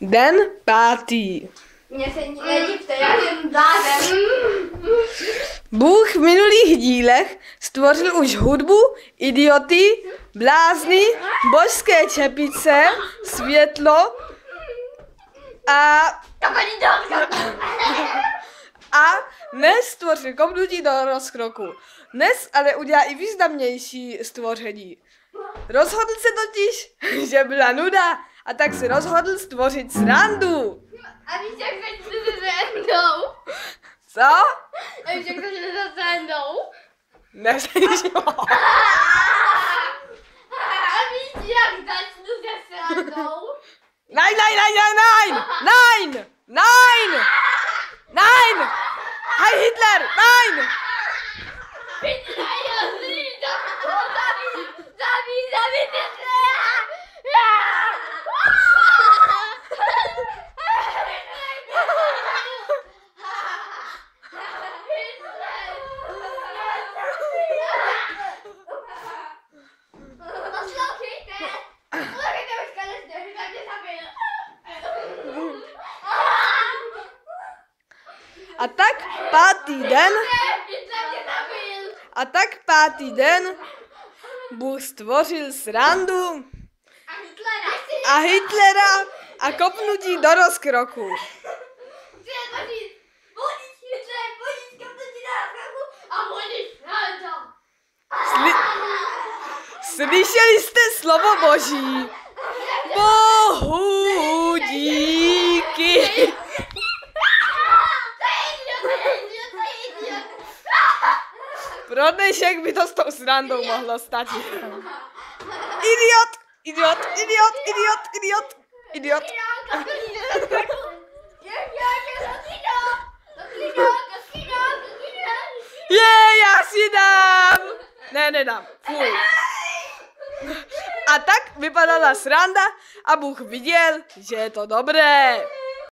Den 5. Mně se nedivte, já jsem blázem. Bůh v minulých dílech stvořil už hudbu, idioty, blázny, božské čepice, světlo a dnes stvořil kopnutí do rozkroku. Dnes ale udělá i významnější stvoření. Rozhodl se totiž, že byla nuda, a tak se rozhodl stvořit srandu. A víš, jak začne se srandou? Co? A víš, jak začne se srandou? Neříš. A víš, jak začnu se srandou? Nein! Heil Hitler! Nein! A tak pátý den Bůh stvořil srandu a Hitlera a kopnutí do rozkroku. Slyšeli jste slovo Boží? Bohu díky. Pro dnešek by to s tou srandou mohlo stačit. Idiot. Já si dám. Ne, nedám. Fuj. A tak vypadala sranda a Bůh viděl, že je to dobré.